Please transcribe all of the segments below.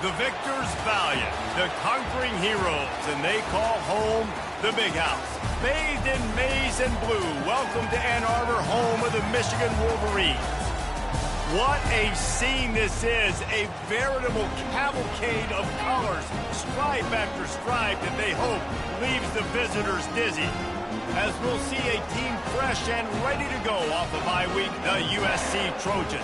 The victors valiant, the conquering heroes, and they call home the Big House. Bathed in maize and blue, welcome to Ann Arbor, home of the Michigan Wolverines. What a scene this is, a veritable cavalcade of colors, stripe after stripe that they hope leaves the visitors dizzy. As we'll see a team fresh and ready to go off a bye week, the USC Trojans.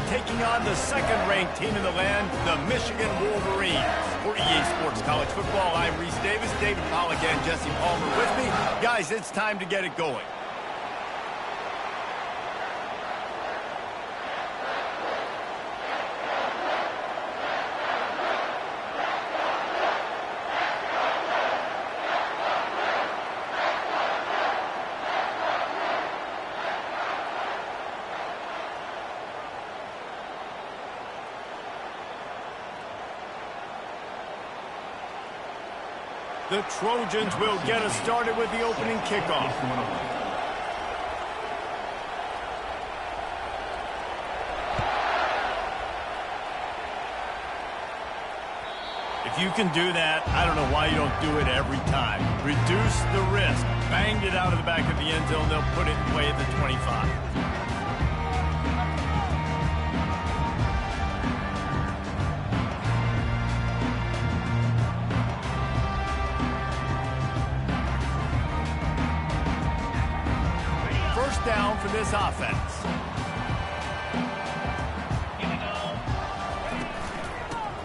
Taking on the second-ranked team in the land, the Michigan Wolverines. For EA Sports College Football, I'm Reese Davis, David Pollack, and Jesse Palmer with me. Guys, it's time to get it going. The Trojans will get us started with the opening kickoff. If you can do that, I don't know why you don't do it every time. Reduce the risk. Banged it out of the back of the end zone. They'll put it away at the 25. Down for this offense.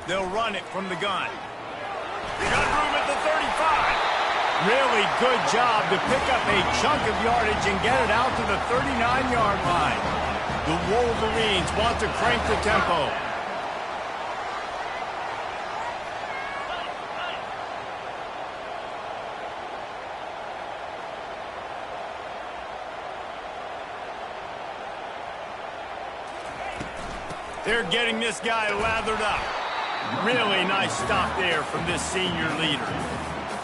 They'll run it from the gun. Got room at the 35. Really good job to pick up a chunk of yardage and get it out to the 39-yard line. The Wolverines want to crank the tempo. They're getting this guy lathered up. Really nice stop there from this senior leader.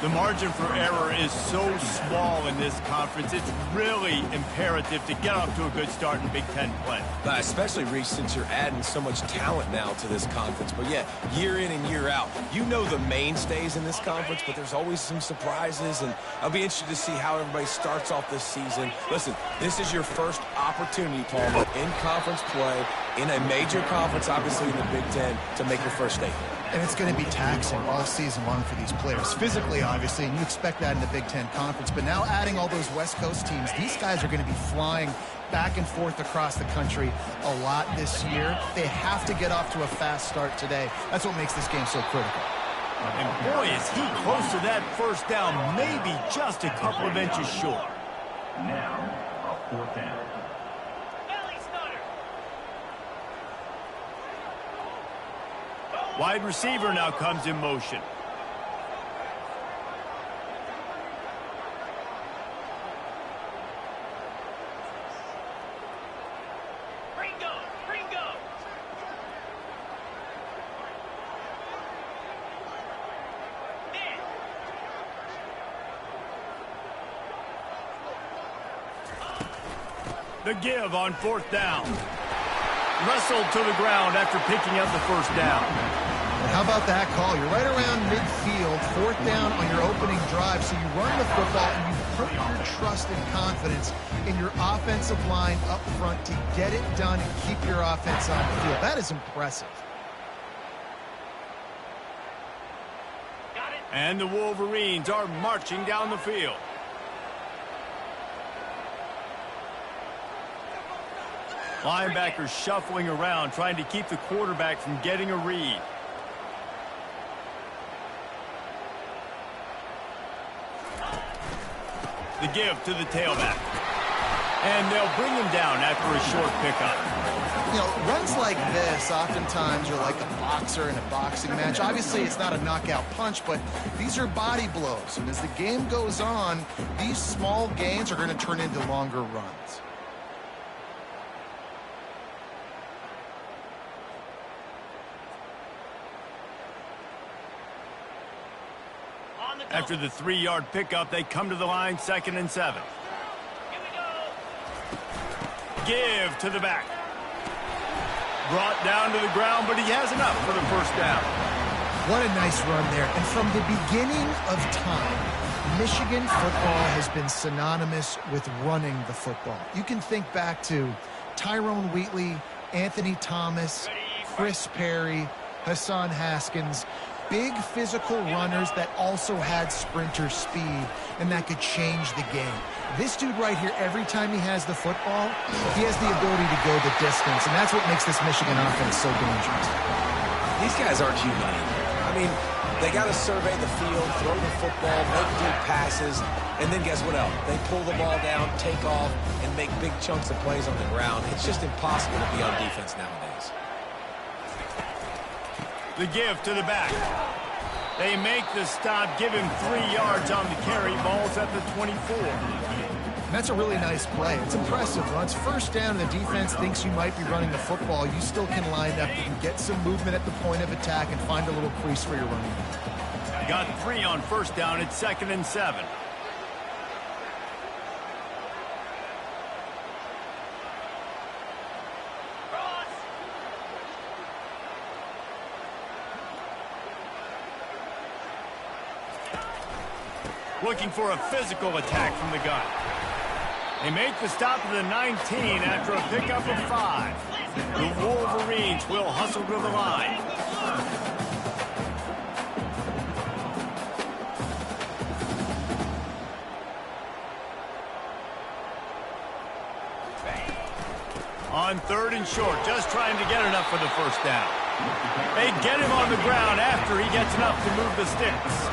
The margin for error is so small in this conference. It's really imperative to get off to a good start in Big Ten play. Especially, Reese, since you're adding so much talent now to this conference. But, yeah, year in and year out, you know the mainstays in this conference, but there's always some surprises, and I'll be interested to see how everybody starts off this season. Listen, this is your first opportunity, Palmer, in conference play, in a major conference, obviously in the Big Ten, to make your first statement. And it's going to be taxing all season long for these players. Physically, obviously, and you expect that in the Big Ten Conference. But now adding all those West Coast teams, these guys are going to be flying back and forth across the country a lot this year. They have to get off to a fast start today. That's what makes this game so critical. And boy, is he close to that first down, maybe just a couple of inches short. Now, a fourth down. Wide receiver now comes in motion. Ringo! The give on fourth down. Wrestled to the ground after picking up the first down. And how about that call? You're right around midfield, fourth down on your opening drive, so you run the football and you put your trust and confidence in your offensive line up front to get it done and keep your offense on the field. That is impressive. And the Wolverines are marching down the field. Linebackers shuffling around, trying to keep the quarterback from getting a read. The give to the tailback. And they'll bring him down after a short pickup. You know, runs like this oftentimes are like a boxer in a boxing match. Obviously, it's not a knockout punch, but these are body blows. And as the game goes on, these small gains are going to turn into longer runs. After the 3-yard pickup, they come to the line, 2nd and 7. Give to the back. Brought down to the ground, but he has enough for the first down. What a nice run there. And from the beginning of time, Michigan football has been synonymous with running the football. You can think back to Tyrone Wheatley, Anthony Thomas, Chris Perry, Hassan Haskins. Big physical runners that also had sprinter speed and that could change the game. This dude right here, every time he has the football, he has the ability to go the distance, and that's what makes this Michigan offense so dangerous. These guys aren't human anymore. I mean, they got to survey the field, throw the football, make deep passes, and then guess what else? They pull the ball down, take off, and make big chunks of plays on the ground. It's just impossible to be on defense nowadays. The give to the back. They make the stop, give him 3 yards on the carry. Ball's at the 24. That's a really nice play. It's impressive. When it's first down and the defense thinks you might be running the football, you still can line up. You can get some movement at the point of attack and find a little crease for your running. Got 3 on first down. It's 2nd and 7. Looking for a physical attack from the gun. They make the stop at the 19 after a pickup of 5. The Wolverines will hustle to the line. On 3rd and short, just trying to get enough for the first down. They get him on the ground after he gets enough to move the sticks.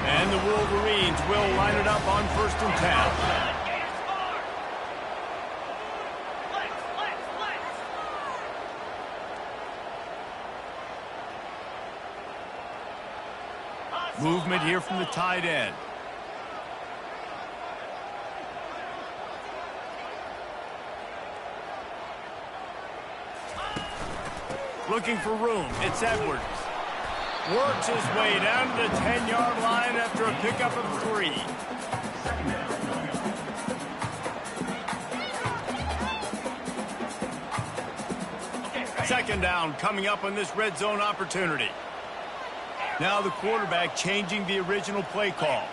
And the Wolverines will line it up on 1st and 10. Movement here from the tight end. Looking for room. It's Edwards. Works his way down to the 10-yard line after a pickup of 3. Second down coming up on this red zone opportunity. Now the quarterback changing the original play call.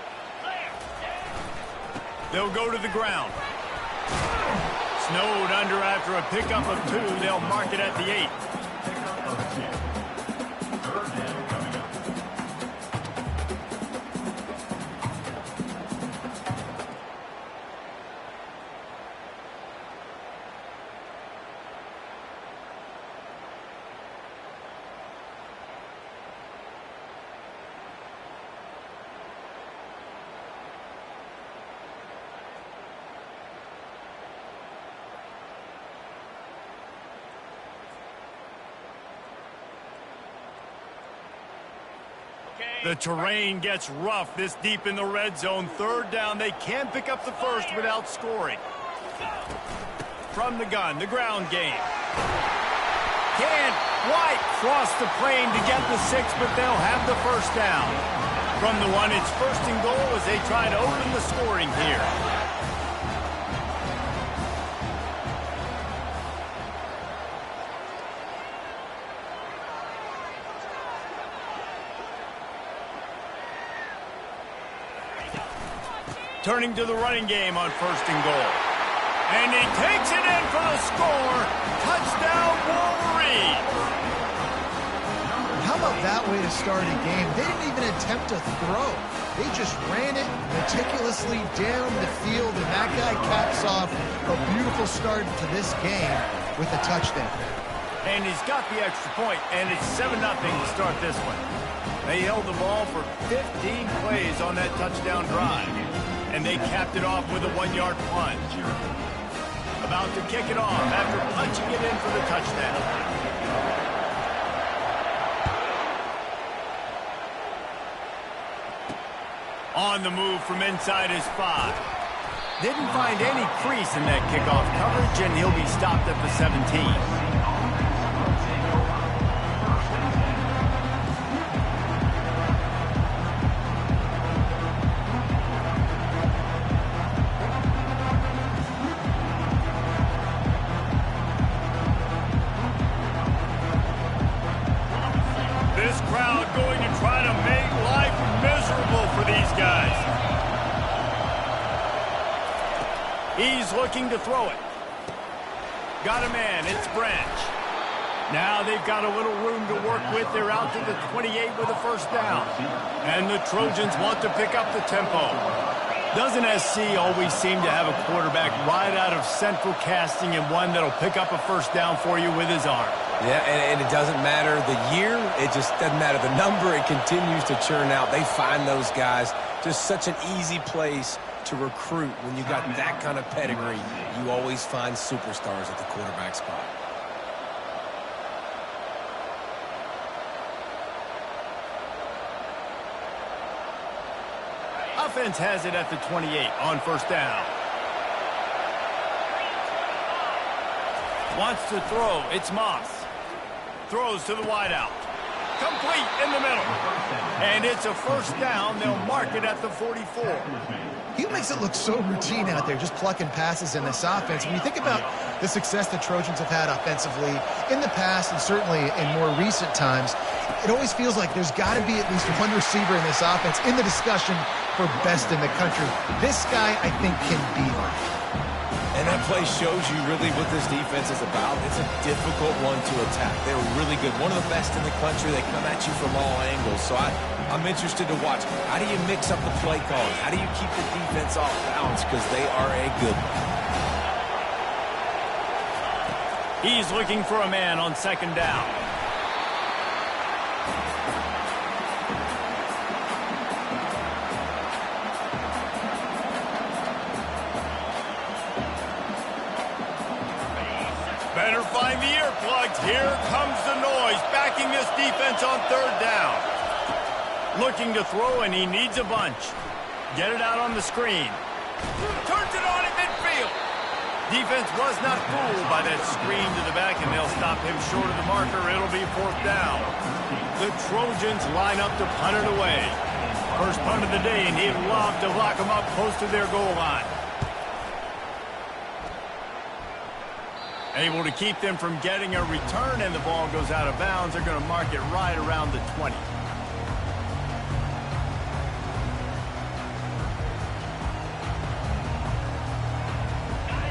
They'll go to the ground. Snowed under after a pickup of 2. They'll mark it at the 8. The terrain gets rough this deep in the red zone. 3rd down. They can't pick up the first without scoring. From the gun, the ground game. Can't quite cross the plane to get the 6, but they'll have the first down. From the 1, it's 1st and goal as they try to open the scoring here. Turning to the running game on 1st and goal. And he takes it in for the score. Touchdown, Wolverines. How about that way to start a game? They didn't even attempt to throw. They just ran it meticulously down the field, and that guy caps off a beautiful start to this game with a touchdown. And he's got the extra point, and it's 7-0 to start this one. They held the ball for 15 plays on that touchdown drive. And they capped it off with a 1-yard plunge. About to kick it off after punching it in for the touchdown. On the move from inside his 5. Didn't find any crease in that kickoff coverage, and he'll be stopped at the 17. crowd going to try to make life miserable for these guys. He's looking to throw it. Got a man. It's Branch. Now they've got a little room to work with. They're out to the 28 with a first down. And the Trojans want to pick up the tempo. Doesn't SC always seem to have a quarterback right out of central casting and one that'll pick up a first down for you with his arm? Yeah, and it doesn't matter the year. It just doesn't matter the number. It continues to churn out. They find those guys. Just such an easy place to recruit. When you got that kind of pedigree, you always find superstars at the quarterback spot. Offense has it at the 28 on first down. Wants to throw. It's Moss. Throws to the wideout. Complete in the middle. And it's a first down. They'll mark it at the 44. He makes it look so routine out there, just plucking passes in this offense. When you think about the success the Trojans have had offensively in the past and certainly in more recent times, it always feels like there's got to be at least one receiver in this offense in the discussion for best in the country. This guy, I think, can be that. And that play shows you really what this defense is about. It's a difficult one to attack. They're really good. One of the best in the country. They come at you from all angles. So I'm interested to watch. How do you mix up the play calling? How do you keep the defense off balance? Because they are a good one. He's looking for a man on second down. Better find the earplugs. Here comes the noise, backing this defense on third down. Looking to throw, and he needs a bunch. Get it out on the screen. Turns it on at midfield. Defense was not fooled by that screen to the back, and they'll stop him short of the marker. It'll be fourth down. The Trojans line up to punt it away. First punt of the day, and he'd love to lock them up close to their goal line. Able to keep them from getting a return, and the ball goes out of bounds. They're going to mark it right around the 20.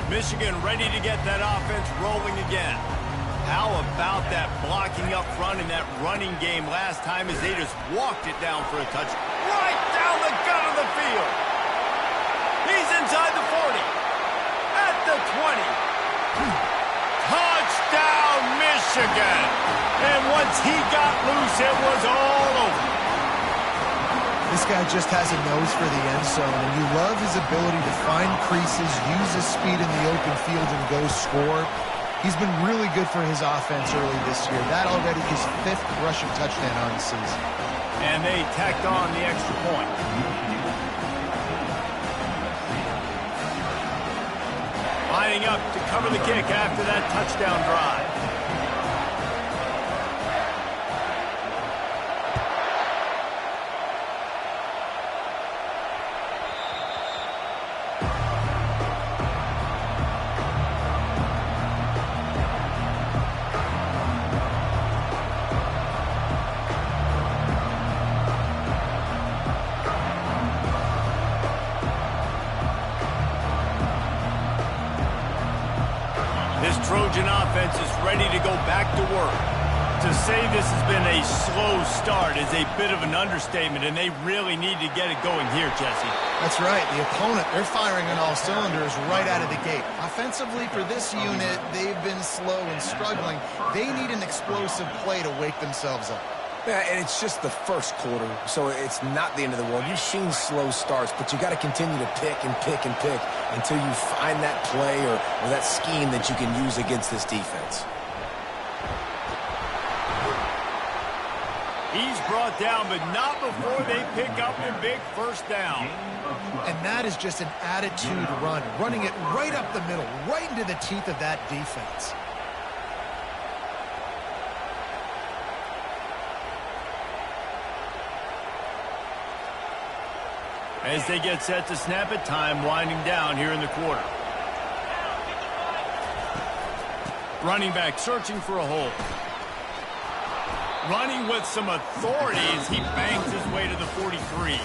Michigan ready to get that offense rolling again. How about that blocking up front in that running game last time as they just walked it down for a touch? Right down the gut of the field. He's inside the 40. At the 20. Touchdown, Michigan! And once he got loose, it was all over. This guy just has a nose for the end zone, and you love his ability to find creases, use his speed in the open field, and go score. He's been really good for his offense early this year. That already his 5th rushing touchdown on the season. And they tacked on the extra point. Lining up to cover the kick after that touchdown drive. This Trojan offense is ready to go back to work. To say this has been a slow start is a bit of an understatement, and they really need to get it going here, Jesse. That's right. The opponent, they're firing on all cylinders right out of the gate. Offensively, for this unit, they've been slow and struggling. They need an explosive play to wake themselves up. Yeah, and it's just the first quarter, so it's not the end of the world. You've seen slow starts, but you got to continue to pick and pick and pick until you find that play or that scheme that you can use against this defense. He's brought down, but not before they pick up the big first down. And that is just an attitude run, running it right up the middle, right into the teeth of that defense. As they get set to snap it, time winding down here in the quarter. Running back searching for a hole. Running with some authority as he bangs his way to the 43.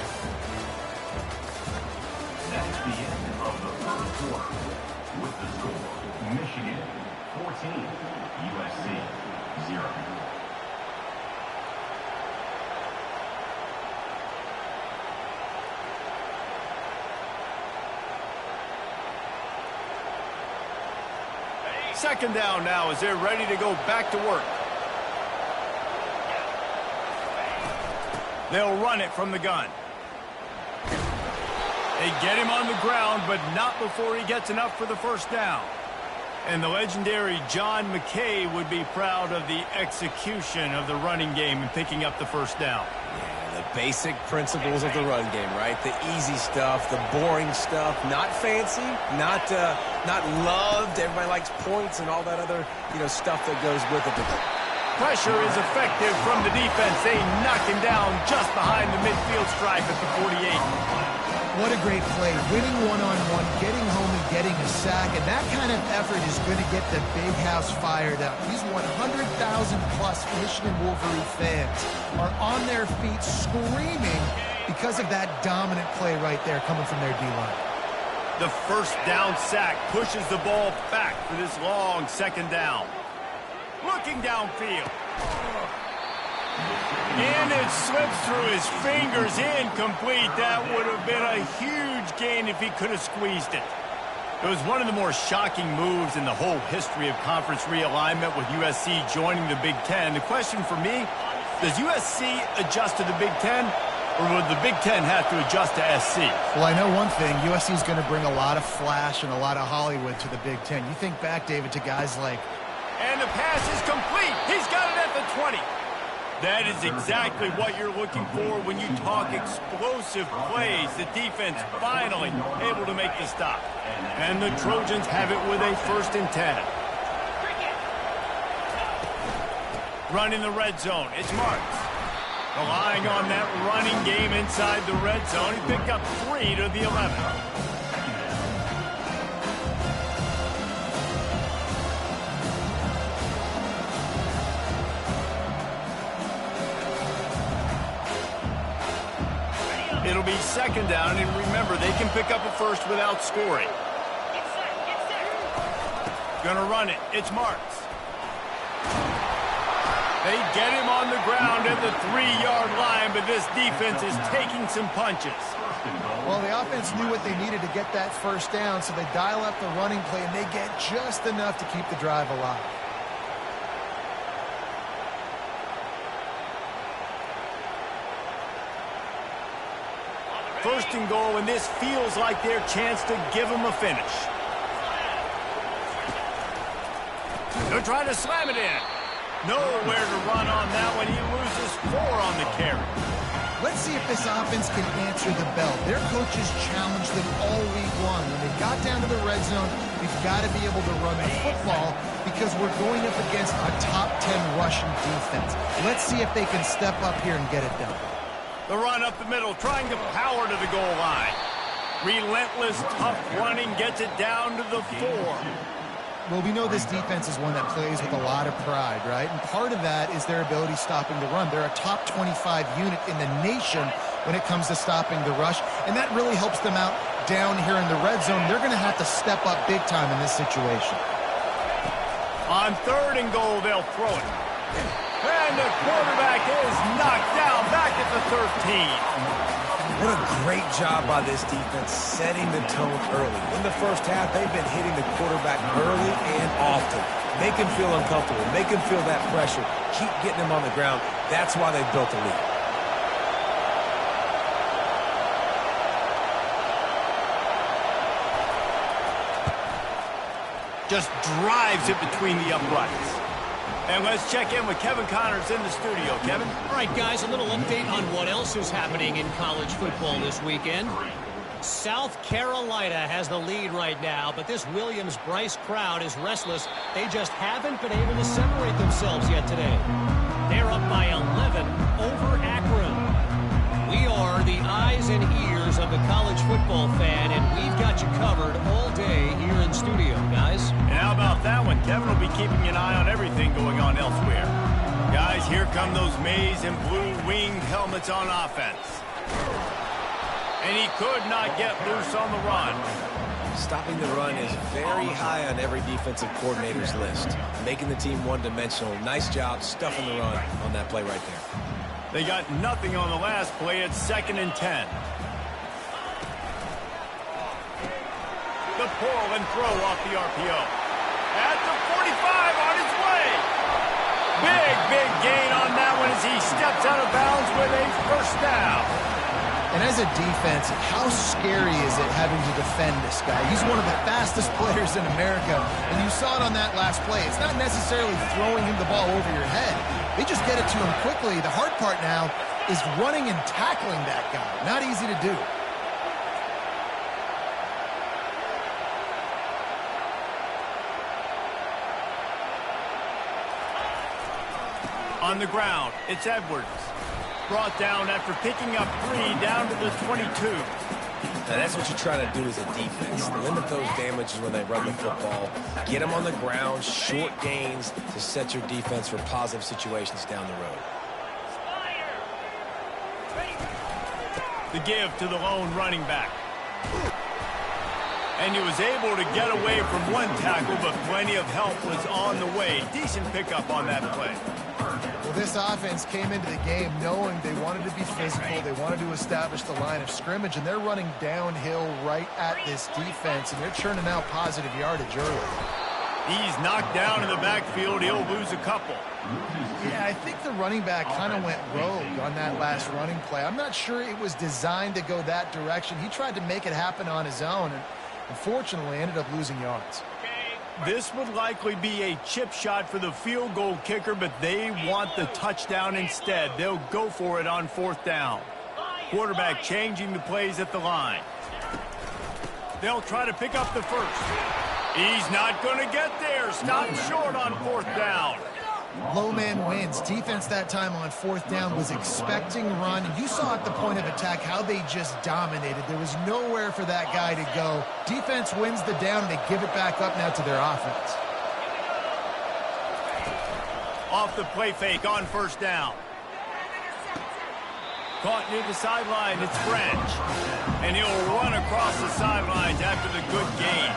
That's the end of the first quarter. With the score, Michigan 14, USC 0. Second down now as they're ready to go back to work. They'll run it from the gun. They get him on the ground, but not before he gets enough for the first down. And the legendary John McKay would be proud of the execution of the running game and picking up the first down. Yeah, the basic principles of the run game, right? The easy stuff, the boring stuff, not fancy, not loved. Everybody likes points and all that other, stuff that goes with it. Pressure is effective from the defense. They knock him down just behind the midfield stripe at the 48. What a great play. Winning one-on-one, getting home and getting a sack. And that kind of effort is going to get the big house fired up. These 100,000-plus Michigan Wolverine fans are on their feet screaming because of that dominant play right there coming from their D-line. The first down sack pushes the ball back for this long second down. Looking downfield. And it slips through his fingers, incomplete. That would have been a huge gain if he could have squeezed it. It was one of the more shocking moves in the whole history of conference realignment with USC joining the Big Ten. The question for me, does USC adjust to the Big Ten, or would the Big Ten have to adjust to SC? Well, I know one thing. USC is going to bring a lot of flash and a lot of Hollywood to the Big Ten. You think back, David, to guys like... And the pass is complete. He's got it at the 20. That is exactly what you're looking for when you talk explosive plays. The defense finally able to make the stop. And the Trojans have it with a 1st and 10. Running the red zone. It's Marks. Relying on that running game inside the red zone. He picked up 3 to the 11. It'll be second down, and remember, they can pick up a first without scoring. Gonna run it. It's Marks. They get him on the ground at the 3-yard line, but this defense is taking some punches. Well, the offense knew what they needed to get that first down, so they dial up the running play, and they get just enough to keep the drive alive. First and goal, and this feels like their chance to give them a finish. They're trying to slam it in. Nowhere to run on that one. He loses 4 on the carry. Let's see if this offense can answer the bell. Their coaches challenged them all week long. When they got down to the red zone, we've got to be able to run the football because we're going up against a top 10 rushing defense. Let's see if they can step up here and get it done. The run up the middle, trying to power to the goal line. Relentless, tough running gets it down to the 4. Well, we know this defense is one that plays with a lot of pride, right? And part of that is their ability stopping the run. They're a top 25 unit in the nation when it comes to stopping the rush, and that really helps them out down here in the red zone. They're going to have to step up big time in this situation. On 3rd and goal, they'll throw it. And the quarterback is knocked down back at the 13. What a great job by this defense setting the tone early. In the first half, they've been hitting the quarterback early and often. Make him feel uncomfortable. Make him feel that pressure. Keep getting him on the ground. That's why they've built a lead. Just drives it between the uprights. And let's check in with Kevin Connors in the studio. Kevin? All right, guys, a little update on what else is happening in college football this weekend. South Carolina has the lead right now, but this Williams-Brice crowd is restless. They just haven't been able to separate themselves yet today. They're up by 11 over Akron. We are the eyes and ears of the college football fan, and we've got you covered all day here in studio, guys. And how about that one? Kevin will be keeping an eye on everything going on elsewhere. Guys, here come those maize and blue winged helmets on offense. And he could not get loose on the run. Stopping the run is very high on every defensive coordinator's list. Making the team one-dimensional. Nice job stuffing the run on that play right there. They got nothing on the last play. It's 2nd and 10. The pull and throw off the RPO. At the 45 on his way. Big gain on that one as he steps out of bounds with a first down. And as a defense, how scary is it having to defend this guy? He's one of the fastest players in America, and you saw it on that last play. It's not necessarily throwing him the ball over your head. They just get it to him quickly. The hard part now is running and tackling that guy. Not easy to do. On the ground, it's Edwards. Brought down after picking up 3 down to the 22. Now that's what you're trying to do as a defense. Limit those damages when they run the football. Get them on the ground, short gains to set your defense for positive situations down the road. The give to the lone running back. And he was able to get away from one tackle, but plenty of help was on the way. Decent pickup on that play. Well, this offense came into the game knowing they wanted to be physical. They wanted to establish the line of scrimmage, and they're running downhill right at this defense, and they're churning out positive yardage early. He's knocked down in the backfield. He'll lose a couple. Yeah, I think the running back kind of went rogue on that last running play. I'm not sure it was designed to go that direction. He tried to make it happen on his own, and unfortunately ended up losing yards. This would likely be a chip shot for the field goal kicker, but they want the touchdown instead. They'll go for it on 4th down. Quarterback changing the plays at the line. They'll try to pick up the first. He's not going to get there. Stop short on 4th down. Low man wins. Defense that time on 4th down was expecting run. You saw at the point of attack how they just dominated. There was nowhere for that guy to go. Defense wins the down, and they give it back up now to their offense. Off the play fake on 1st down. Caught near the sideline, it's French. And he'll run across the sidelines after the good gain.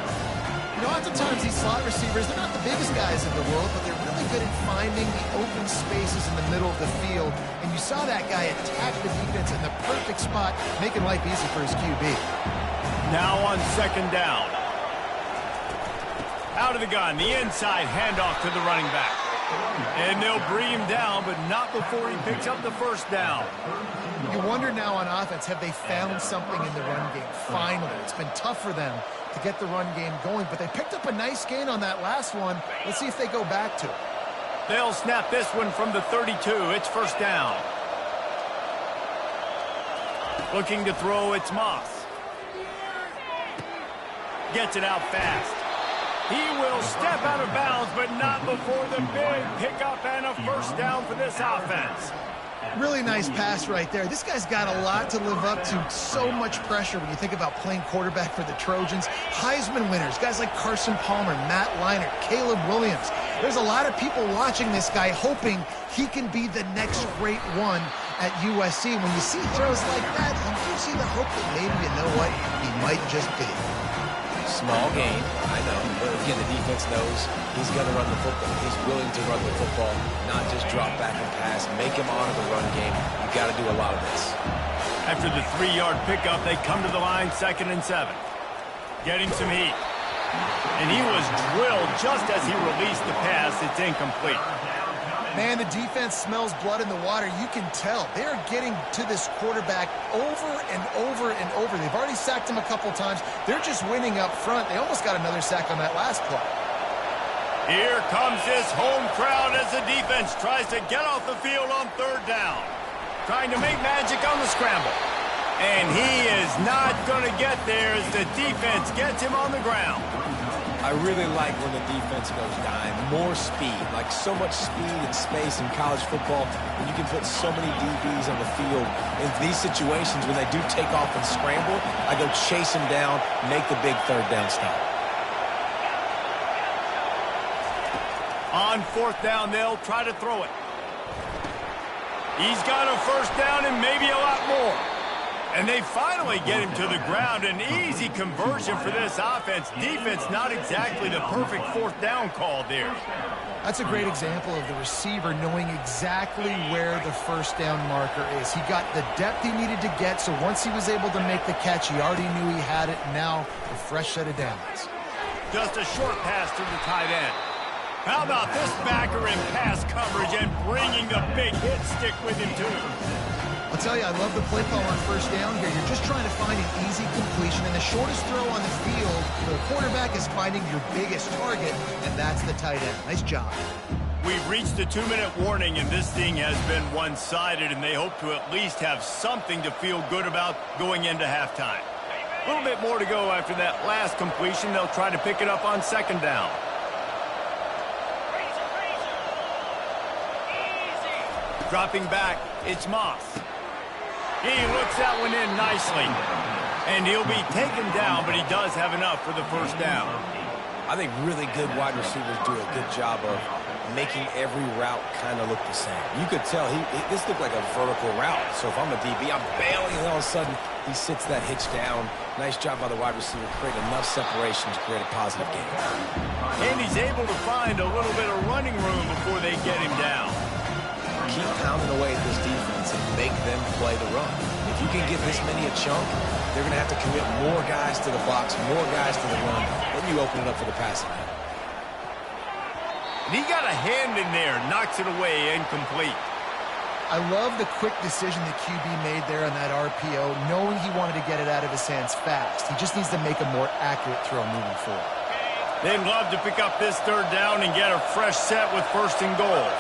You know, oftentimes these slot receivers, they're not the biggest guys in the world, but they're really good at finding the open spaces in the middle of the field. And you saw that guy attack the defense in the perfect spot, making life easy for his QB. Now on 2nd down. Out of the gun, the inside handoff to the running back. And they'll bring him down, but not before he picks up the first down. You wonder now on offense, have they found something in the run game? Finally, it's been tough for them to get the run game going, but they picked up a nice gain on that last one. Let's see if they go back to it. They'll snap this one from the 32. It's 1st down. Looking to throw, it's Moss. Gets it out fast. He will step out of bounds, but not before the big pickup and a first down for this offense. Really nice pass right there. This guy's got a lot to live up to. So much pressure when you think about playing quarterback for the Trojans. Heisman winners, guys like Carson Palmer, Matt Leinart, Caleb Williams. There's a lot of people watching this guy hoping he can be the next great one at USC. When you see throws like that, you do see the hope that maybe, you know what, he might just be. Small gain, I know. But again, the defense knows he's going to run the football. He's willing to run the football, not just drop back and pass. Make him honor the run game. You've got to do a lot of this. After the 3-yard pickup, they come to the line 2nd and 7. Getting some heat. And he was drilled just as he released the pass. It's incomplete. Man, the defense smells blood in the water. You can tell. They're getting to this quarterback over and over and over. They've already sacked him a couple times. They're just winning up front. They almost got another sack on that last play. Here comes this home crowd as the defense tries to get off the field on 3rd down. Trying to make magic on the scramble. And he is not going to get there as the defense gets him on the ground. I really like when the defense goes dime. More speed, like so much speed and space in college football. When you can put so many DBs on the field. In these situations, when they do take off and scramble, I go chase them down, make the big 3rd down stop. On 4th down, they'll try to throw it. He's got a first down and maybe a lot more. And they finally get him to the ground. An easy conversion for this offense. Defense, not exactly the perfect fourth down call there. That's a great example of the receiver knowing exactly where the first down marker is. He got the depth he needed to get, so once he was able to make the catch, he already knew he had it. Now, a fresh set of downs. Just a short pass to the tight end. How about this backer in pass coverage and bringing the big hit stick with him, too? I'll tell you, I love the play call on first down here. You're just trying to find an easy completion, and the shortest throw on the field, the quarterback is finding your biggest target, and that's the tight end. Nice job. We've reached a 2-minute warning, and this thing has been one-sided, and they hope to at least have something to feel good about going into halftime. A little bit more to go after that last completion. They'll try to pick it up on second down. Dropping back, it's Moss. He looks that one in nicely. And he'll be taken down, but he does have enough for the first down. I think really good wide receivers do a good job of making every route kind of look the same. You could tell this looked like a vertical route. So if I'm a DB, I'm bailing, and all of a sudden he sits that hitch down. Nice job by the wide receiver, create enough separation to create a positive gain. And he's able to find a little bit of running room before they get him down. Keep pounding away at this defense and make them play the run. If you can get this many a chunk, they're going to have to commit more guys to the box, more guys to the run. Then you open it up for the passing game. And he got a hand in there, knocks it away, incomplete. I love the quick decision the QB made there on that RPO, knowing he wanted to get it out of his hands fast. He just needs to make a more accurate throw moving forward. They'd love to pick up this third down and get a fresh set with first and goal.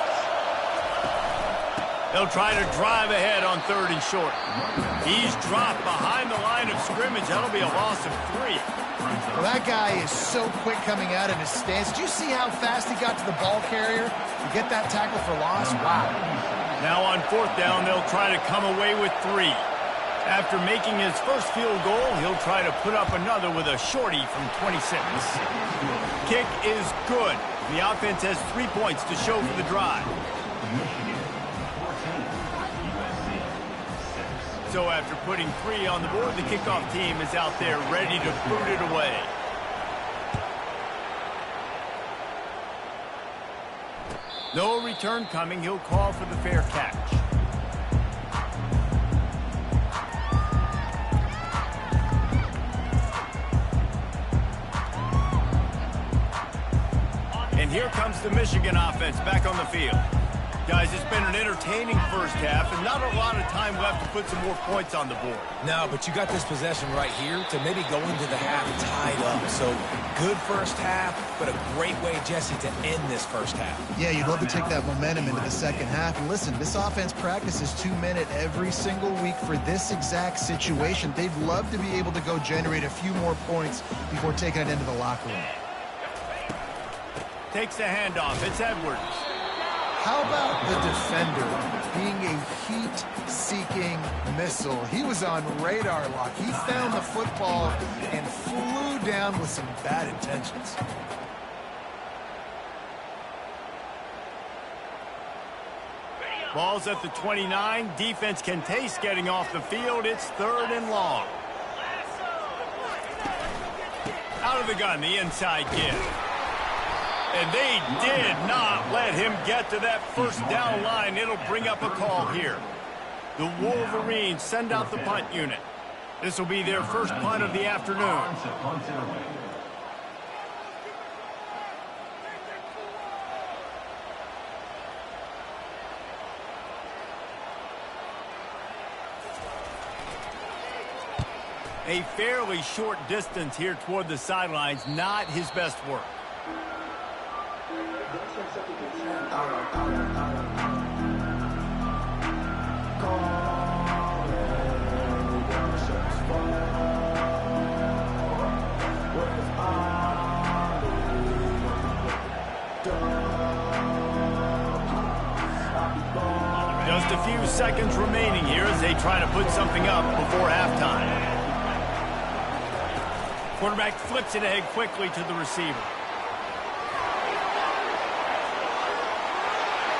They'll try to drive ahead on third and short. He's dropped behind the line of scrimmage. That'll be a loss of 3. Well, that guy is so quick coming out of his stance. Did you see how fast he got to the ball carrier to get that tackle for loss? Wow. Now on fourth down, they'll try to come away with 3. After making his first field goal, he'll try to put up another with a shorty from 26. Kick is good. The offense has 3 points to show for the drive. So after putting 3 on the board, the kickoff team is out there ready to boot it away. No return coming. He'll call for the fair catch. And here comes the Michigan offense back on the field. Guys, it's been an entertaining first half and not a lot of time left to put some more points on the board. No, but you got this possession right here to maybe go into the half tied up. So good first half, but a great way, Jesse, to end this first half. Yeah, you'd love to take that momentum into the second half. And listen, this offense practices 2-minute every single week for this exact situation. They'd love to be able to go generate a few more points before taking it into the locker room. Takes the handoff. It's Edwards. How about the defender being a heat-seeking missile? He was on radar lock. He found the football and flew down with some bad intentions. Ball's at the 29. Defense can taste getting off the field. It's 3rd and long. Out of the gun, the inside give. And they did not let him get to that first down line. It'll bring up a call here. The Wolverines send out the punt unit. This will be their first punt of the afternoon. A fairly short distance here toward the sidelines. Not his best work. Just a few seconds remaining here as they try to put something up before halftime. Quarterback flips it ahead quickly to the receiver.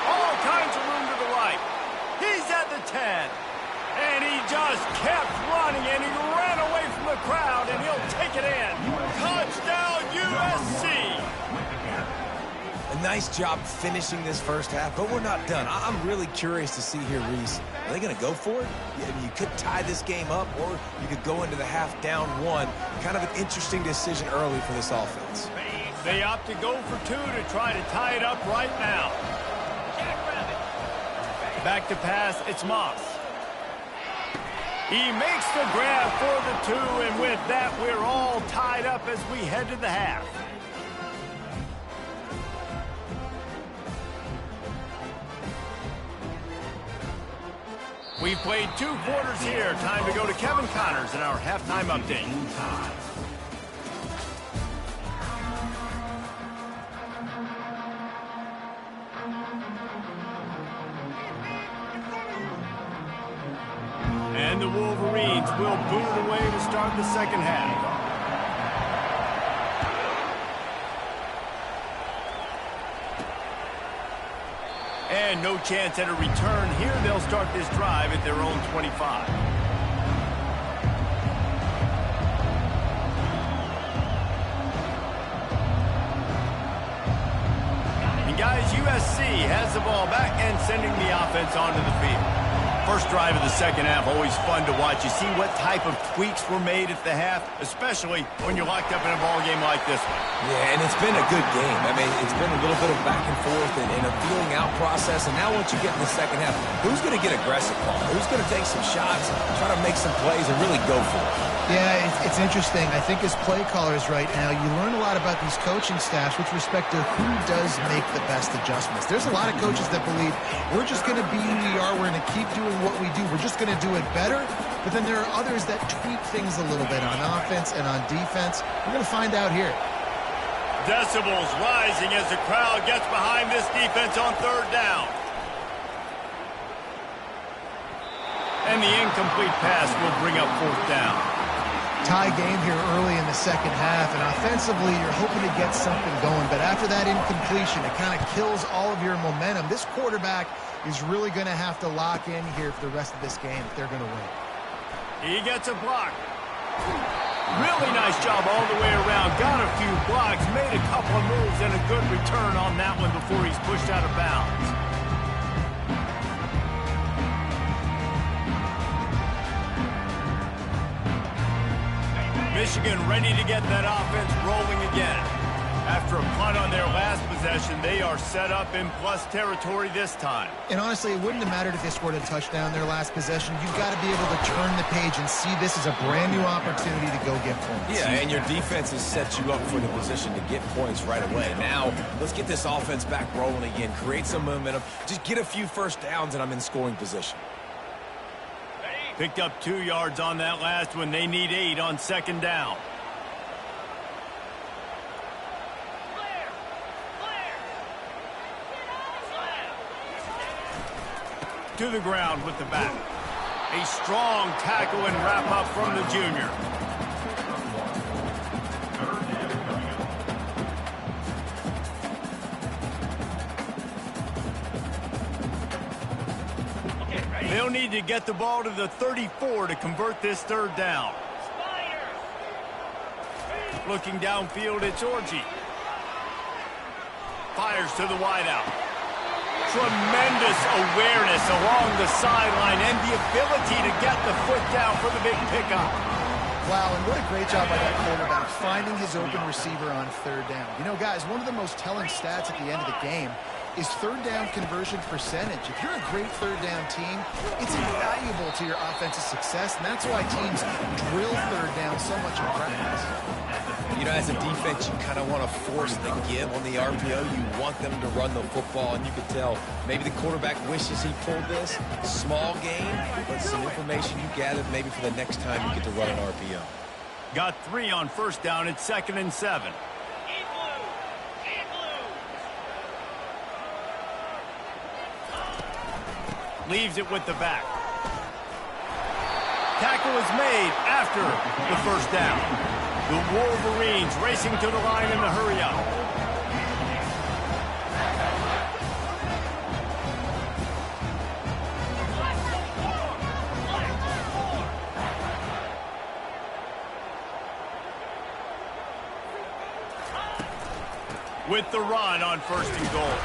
All kinds of room to the right. He's just kept running, and he ran away from the crowd, and he'll take it in. Touchdown, USC! A nice job finishing this first half, but we're not done. I'm really curious to see here, Reese. Are they going to go for it? You could tie this game up, or you could go into the half down one. Kind of an interesting decision early for this offense. They opt to go for two to try to tie it up right now. Back to pass, it's Moss. He makes the grab for the two, and with that, we're all tied up as we head to the half. We've played 2 quarters here. Time to go to Kevin Connors in our halftime update. And the Wolverines will boot it away to start the second half. And no chance at a return here. They'll start this drive at their own 25. And guys, USC has the ball back and sending the offense onto the field. First drive of the second half, always fun to watch. You see what type of tweaks were made at the half, especially when you're locked up in a ball game like this one. Yeah, and it's been a good game. I mean, it's been a little bit of back and forth and a feeling out process. And now once you get in the second half, who's going to get aggressive, Paul? Who's going to take some shots, try to make some plays, and really go for it? Yeah, it's interesting. I think as play callers right now, you learn a lot about these coaching staffs with respect to who does make the best adjustments. There's a lot of coaches that believe we're just going to be who we are. We're going to keep doing what we do. We're just going to do it better. But then there are others that tweak things a little bit on offense and on defense. We're going to find out here. Decibels rising as the crowd gets behind this defense on third down. And the incomplete pass will bring up fourth down. Tie game here early in the second half, and offensively you're hoping to get something going, but after that incompletion, it kind of kills all of your momentum. This quarterback is really going to have to lock in here for the rest of this game if they're going to win. He gets a block. Really nice job all the way around. Got a few blocks, made a couple of moves, and a good return on that one before he's pushed out of bounds. Michigan ready to get that offense rolling again. After a punt on their last possession, they are set up in plus territory this time. And honestly, it wouldn't have mattered if they scored a touchdown their last possession. You've got to be able to turn the page and see this as a brand new opportunity to go get points. Yeah, and your defense has set you up for the position to get points right away. Now, let's get this offense back rolling again, create some momentum, just get a few first downs, and I'm in scoring position. Picked up 2 yards on that last one. They need 8 on second down. To the ground with the back. A strong tackle and wrap up from the junior. They'll need to get the ball to the 34 to convert this third down. Looking downfield, it's Orji. Fires to the wideout. Tremendous awareness along the sideline and the ability to get the foot down for the big pickup. Wow, and what a great job by that quarterback, finding his open receiver on third down. You know, guys, one of the most telling stats at the end of the game is third down conversion percentage. If you're a great third down team, it's invaluable to your offensive success, and that's why teams drill third down so much in practice. You know, as a defense, you kind of want to force the give on the RPO. You want them to run the football, and you could tell maybe the quarterback wishes he pulled this. Small gain, but some information you gathered maybe for the next time you get to run an RPO. Got 3 on first down. It's 2nd and 7. Leaves it with the back. Tackle is made after the first down. The Wolverines racing to the line in the hurry-up. with the run on 1st and goal.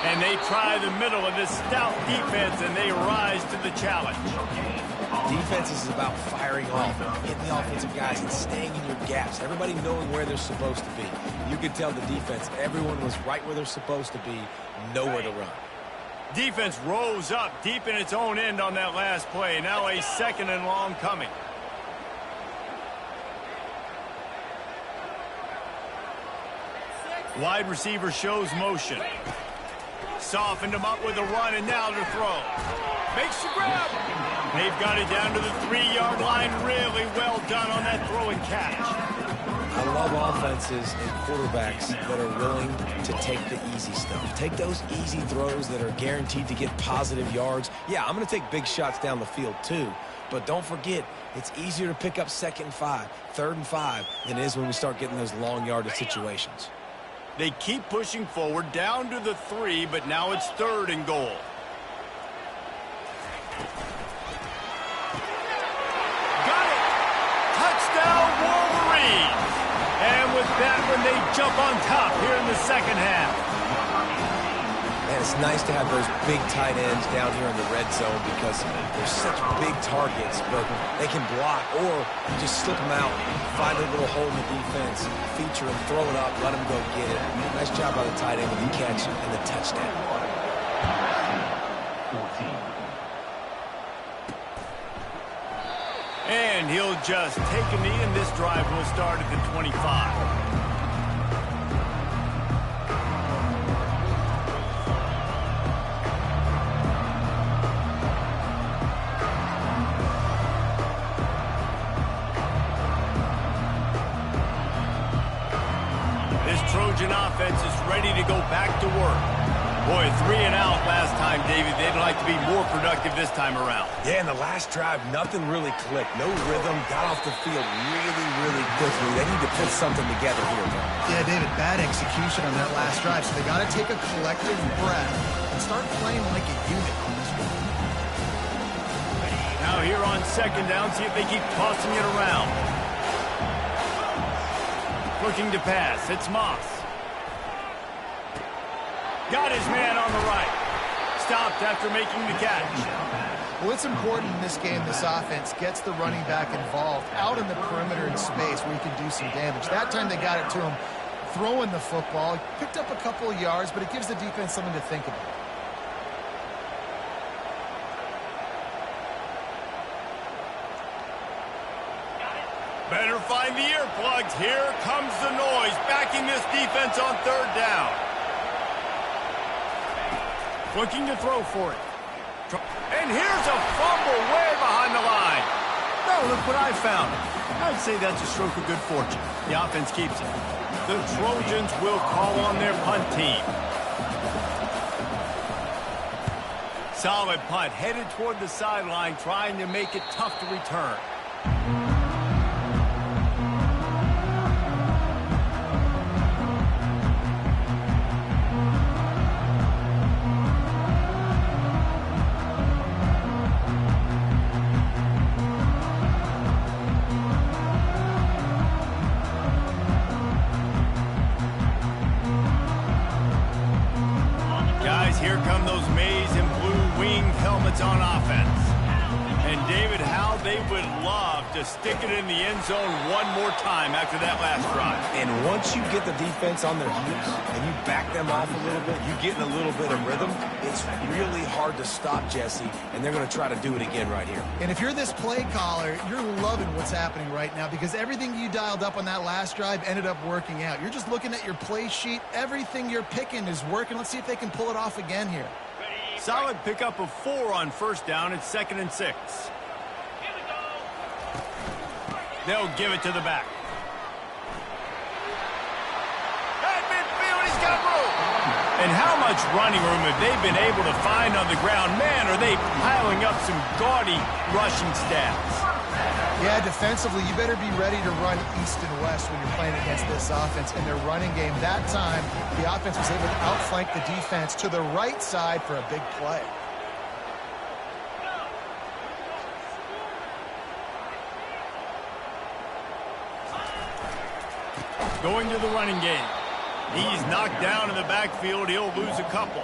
And they try the middle of this stout defense, and they rise to the challenge. Defense is about firing off, hitting the offensive guys, and staying in your gaps. Everybody knowing where they're supposed to be. You could tell the defense, everyone was right where they're supposed to be, nowhere to run. Defense rose up deep in its own end on that last play. Now a 2nd and long coming. Wide receiver shows motion. Softened him up with a run, and now to throw. Makes the grab. They've got it down to the 3-yard line. Really well done on that throw and catch. I love offenses and quarterbacks that are willing to take the easy stuff. Take those easy throws that are guaranteed to get positive yards. Yeah, I'm going to take big shots down the field too. But don't forget, it's easier to pick up 2nd and 5, 3rd and 5 than it is when we start getting those long yardage situations. They keep pushing forward down to the 3, but now it's 3rd and goal. Got it! Touchdown, Wolverines! And with that one, they jump on top here in the 2nd half. And it's nice to have those big tight ends down here in the red zone because they're such big targets, but they can block or just slip them out, find a little hole in the defense, feature them, throw it up, let them go get it. Nice job by the tight end with the catch and the touchdown. 14. And he'll just take a knee, and this drive will start at the 25. Trojan offense is ready to go back to work. Boy, 3 and out last time, David. They'd like to be more productive this time around. Yeah, in the last drive, nothing really clicked. No rhythm, got off the field really quickly. They need to put something together here, bro. Yeah, David, bad execution on that last drive, so they got to take a collective breath and start playing like a unit on this one. Now here on 2nd down, see if they keep tossing it around. Looking to pass, it's Moss. Got his man on the right. Stopped after making the catch. Well, it's important in this game, this offense gets the running back involved out in the perimeter in space where he can do some damage. That time they got it to him throwing the football. Picked up a couple of yards, but it gives the defense something to think about. Better find the earplugs. Here comes the noise, backing this defense on 3rd down. Looking to throw for it. And here's a fumble way behind the line. Oh, look what I found. I'd say that's a stroke of good fortune. The offense keeps it. The Trojans will call on their punt team. Solid punt, headed toward the sideline, trying to make it tough to return. Here come those maize and blue winged helmets on offense. And David, how they would love to stick it in the end zone one more time after that last drive. And once you get the defense on their heels and you back them off a little bit, you get in a little bit of rhythm, it's really hard to stop Jesse, and they're going to try to do it again right here. And if you're this play caller, you're loving what's happening right now because everything you dialed up on that last drive ended up working out. You're just looking at your play sheet. Everything you're picking is working. Let's see if they can pull it off again here. Solid pickup of 4 on 1st down. It's 2nd and 6. They'll give it to the back. At midfield, he's got room. And how much running room have they been able to find on the ground? Man, are they piling up some gaudy rushing stats. Yeah, defensively, you better be ready to run east and west when you're playing against this offense. In their running game, that time, the offense was able to outflank the defense to the right side for a big play. Going to the running game. He's knocked down in the backfield. He'll lose a couple.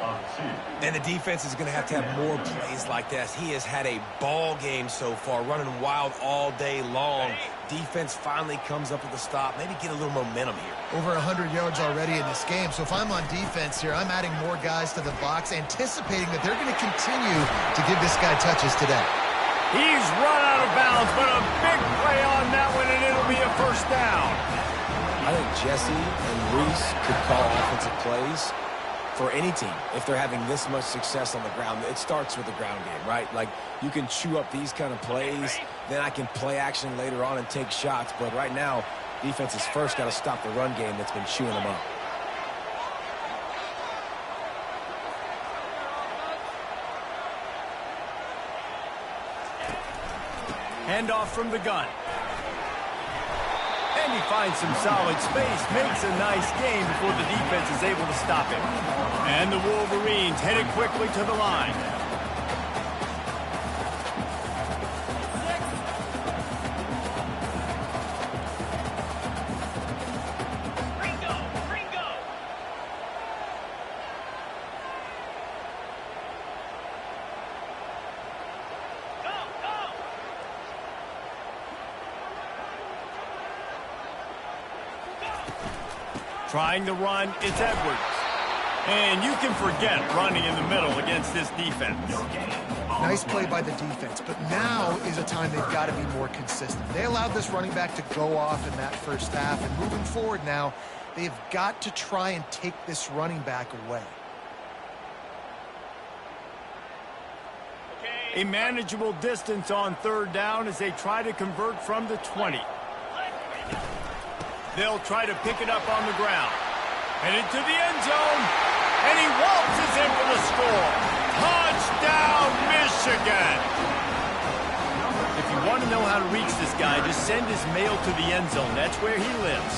And the defense is going to have more plays like this. He has had a ball game so far, running wild all day long. Defense finally comes up with a stop. Maybe get a little momentum here. Over 100 yards already in this game. So if I'm on defense here, I'm adding more guys to the box, anticipating that they're going to continue to give this guy touches today. He's run out of bounds, but a big play on that one, and it'll be a first down. I think Jesse and Reese could call offensive plays for any team if they're having this much success on the ground. It starts with the ground game, right? Like, you can chew up these kind of plays, then I can play action later on and take shots. But right now, defense has first got to stop the run game that's been chewing them up. Handoff from the gun. And he finds some solid space, makes a nice game before the defense is able to stop him. And the Wolverines headed quickly to the line. Trying the run, it's Edwards. And you can forget running in the middle against this defense. Nice play by the defense, but now is a time they've got to be more consistent. They allowed this running back to go off in that first half, and moving forward now, they've got to try and take this running back away. A manageable distance on third down as they try to convert from the 20. They'll try to pick it up on the ground. And into the end zone. And he waltzes in for the score. Touchdown, Michigan. If you want to know how to reach this guy, just send his mail to the end zone. That's where he lives.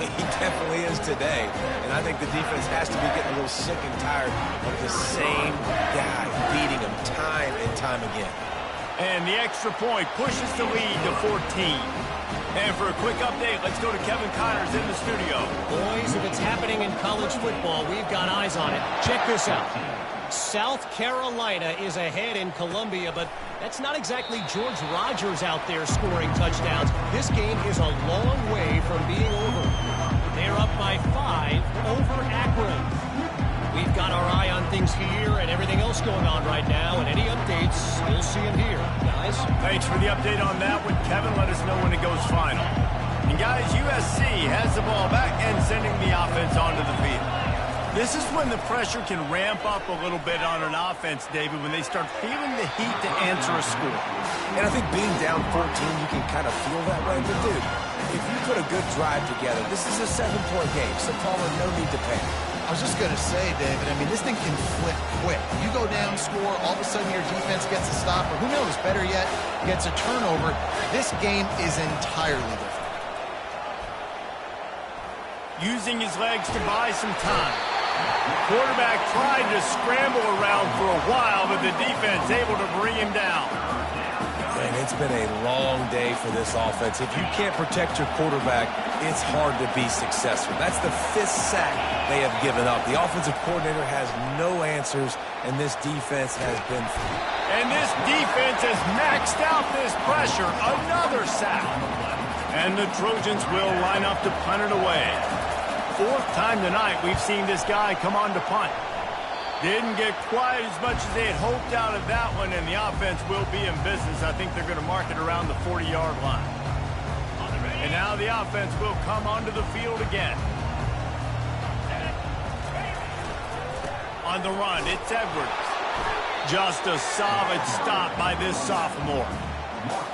He definitely is today. And I think the defense has to be getting a little sick and tired of the same guy beating him time and time again. And the extra point pushes the lead to 14. And for a quick update, let's go to Kevin Connors in the studio. Boys, if it's happening in college football, we've got eyes on it. Check this out. South Carolina is ahead in Columbia, but that's not exactly George Rogers out there scoring touchdowns. This game is a long way from being over. They're up by 5 over Akron. We've got our eye on things here and everything else going on right now, and any updates, you'll see them here, guys. Thanks for the update on that one, Kevin. Let us know when it goes final. And guys, USC has the ball back and sending the offense onto the field. This is when the pressure can ramp up a little bit on an offense, David, when they start feeling the heat to answer a score. And I think being down 14, you can kind of feel that way. But, dude, if you put a good drive together, this is a 7-point game, so Palmer, no need to panic. I was just going to say, David, I mean, this thing can flip quick. You go down, score, all of a sudden your defense gets a stop, or who knows, better yet, gets a turnover. This game is entirely different. Using his legs to buy some time. Quarterback tried to scramble around for a while, but the defense able to bring him down. Man, it's been a long day for this offense. If you can't protect your quarterback, it's hard to be successful. That's the 5th sack they have given up. The offensive coordinator has no answers, and this defense has been... And this defense has maxed out this pressure. Another sack. And the Trojans will line up to punt it away. 4th time tonight we've seen this guy come on to punt. Didn't get quite as much as they had hoped out of that one, and the offense will be in business. I think they're going to mark it around the 40-yard line. And now the offense will come onto the field again. On the run, it's Edwards. Just a solid stop by this sophomore.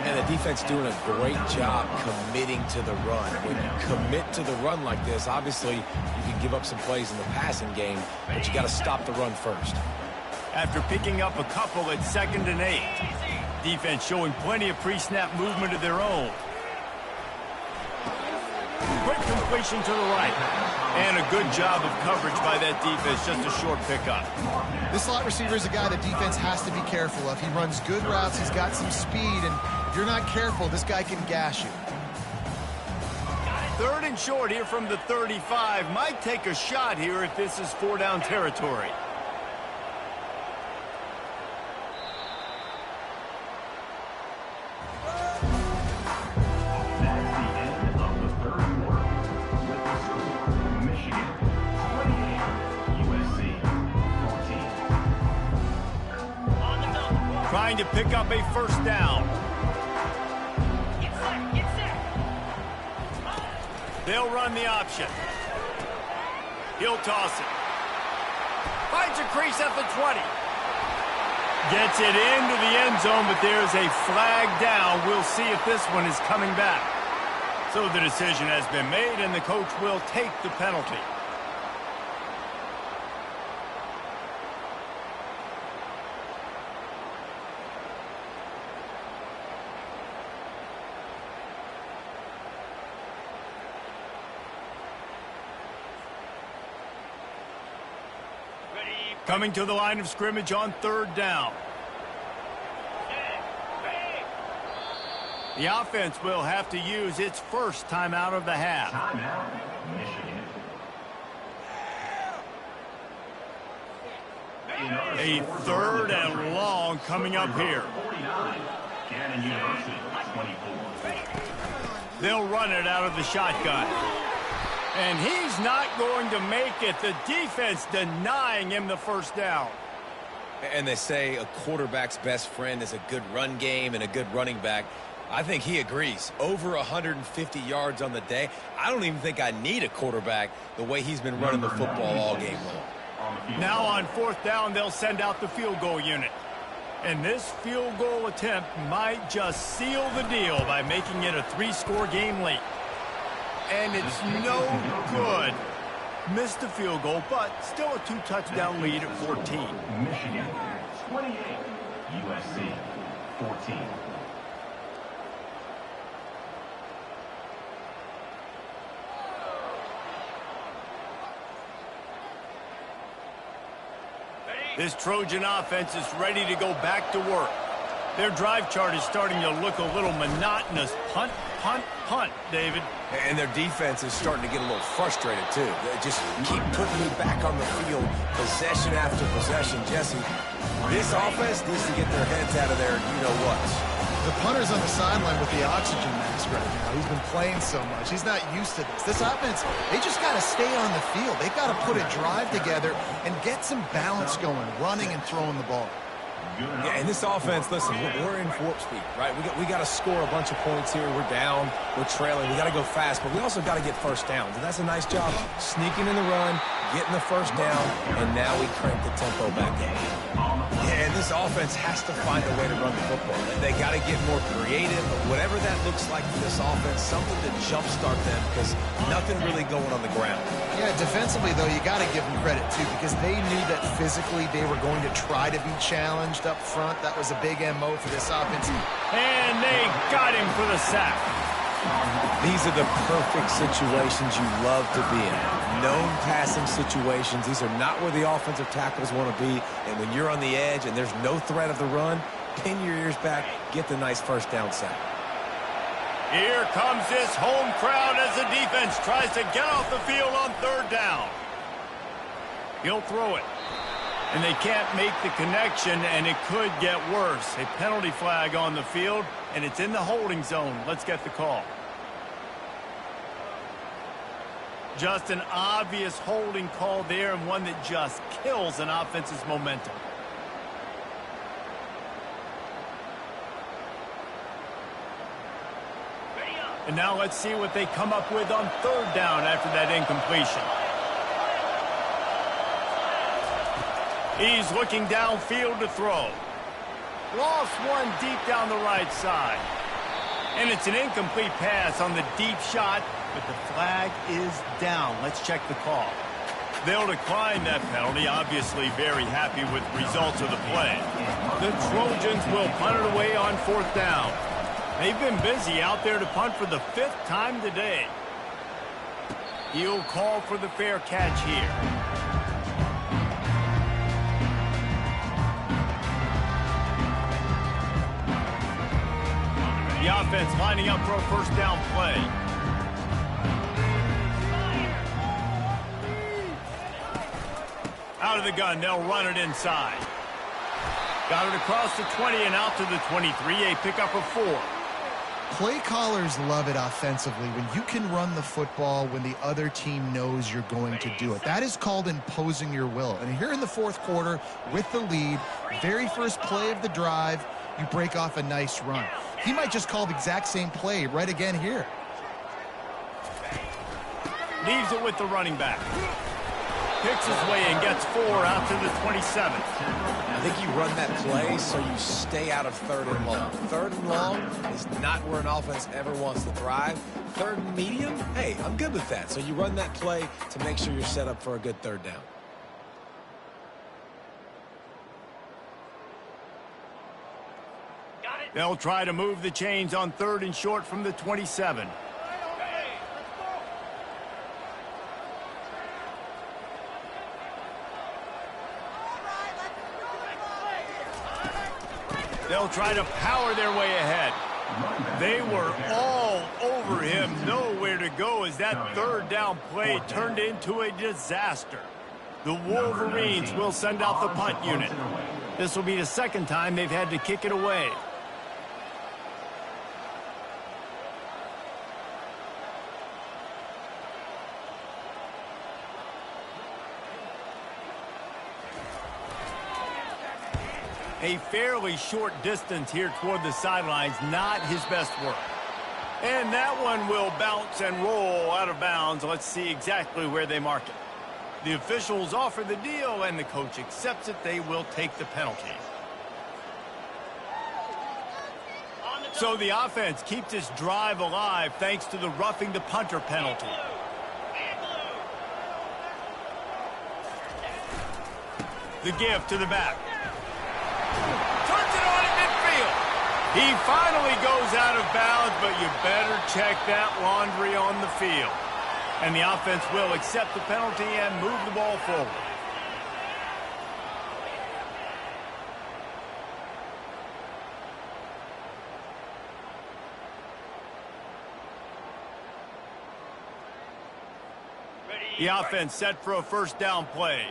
And the defense doing a great job committing to the run. When you commit to the run like this, obviously you can give up some plays in the passing game, but you got to stop the run first. After picking up a couple at 2nd and 8. Defense showing plenty of pre-snap movement of their own. Quick completion to the right. And a good job of coverage by that defense. Just a short pickup. This slot receiver is a guy the defense has to be careful of. He runs good routes. He's got some speed. And if you're not careful, this guy can gash you. 3rd and short here from the 35. Might take a shot here if this is 4-down territory. That's the end of the 3rd quarter. With the score, Michigan 28, USC 14. Trying to pick up a 1st down. They'll run the option. He'll toss it. Finds a crease at the 20. Gets it into the end zone, but there's a flag down. We'll see if this one is coming back. So the decision has been made, and the coach will take the penalty. Coming to the line of scrimmage on 3rd down. The offense will have to use its first timeout of the half. Timeout, Michigan. A 3rd and long coming up here. 49, Cannon University 24. They'll run it out of the shotgun. And he's not going to make it. The defense denying him the 1st down. And they say a quarterback's best friend is a good run game and a good running back. I think he agrees. Over 150 yards on the day. I don't even think I need a quarterback the way he's been running the football all game long. Now on 4th down, they'll send out the field goal unit. And this field goal attempt might just seal the deal by making it a 3-score game late. And it's no good. Missed the field goal, but still a 2-touchdown lead at 14. Michigan 28, USC 14. This Trojan offense is ready to go back to work. Their drive chart is starting to look a little monotonous. Punt, punt, punt, David. And their defense is starting to get a little frustrated, too. They just keep putting me back on the field, possession after possession. Jesse, this offense needs to get their heads out of there, you-know-what. The punter's on the sideline with the oxygen mask right now. He's been playing so much. He's not used to this. This offense, they just got to stay on the field. They've got to put a drive together and get some balance going, running and throwing the ball. Yeah, and this offense, listen, we're in warp speed, right? We got to score a bunch of points here. We're down. We're trailing. We got to go fast, but we also got to get 1st downs. And that's a nice job sneaking in the run, getting the 1st down, and now we crank the tempo back in. Yeah, and this offense has to find a way to run the football. They got to get more creative, whatever that looks like for this offense, something to jumpstart them because nothing really going on the ground. Yeah, defensively, though, you got to give them credit, too, because they knew that physically they were going to try to be challenged up front. That was a big MO for this offense. And they got him for the sack. These are the perfect situations you love to be in. Known passing situations. These are not where the offensive tackles want to be. And when you're on the edge and there's no threat of the run, pin your ears back, get the nice 1st down sack. Here comes this home crowd as the defense tries to get off the field on 3rd down. He'll throw it. And they can't make the connection, and it could get worse. A penalty flag on the field, and it's in the holding zone. Let's get the call. Just an obvious holding call there, and one that just kills an offense's momentum. And now let's see what they come up with on 3rd down after that incompletion. He's looking downfield to throw. Lost one deep down the right side. And it's an incomplete pass on the deep shot, but the flag is down. Let's check the call. They'll decline that penalty, obviously very happy with the results of the play. The Trojans will punt it away on 4th down. They've been busy out there to punt for the 5th time today. He'll call for the fair catch here. The offense lining up for a 1st down play. Out of the gun, they'll run it inside. Got it across the 20 and out to the 23, a pickup of 4. Play callers love it offensively when you can run the football when the other team knows you're going to do it. That is called imposing your will. And here in the fourth quarter with the lead, very first play of the drive, you break off a nice run. He might just call the exact same play right again here. Leaves it with the running back. Picks his way and gets 4 out to the 27. I think you run that play so you stay out of 3rd and long. 3rd and long is not where an offense ever wants to thrive. 3rd and medium, hey, I'm good with that. So you run that play to make sure you're set up for a good 3rd down. They'll try to move the chains on 3rd and short from the 27. They'll try to power their way ahead. They were all over him, nowhere to go as that 3rd down play turned into a disaster. The Wolverines will send out the punt unit. This will be the 2nd time they've had to kick it away. A fairly short distance here toward the sidelines, not his best work. And that one will bounce and roll out of bounds. Let's see exactly where they mark it. The officials offer the deal, and the coach accepts it. They will take the penalty. So the offense keeps its drive alive thanks to the roughing the punter penalty. The give to the back. Turns it on in midfield. He finally goes out of bounds, but you better check that laundry on the field. And the offense will accept the penalty and move the ball forward. The offense set for a 1st down play.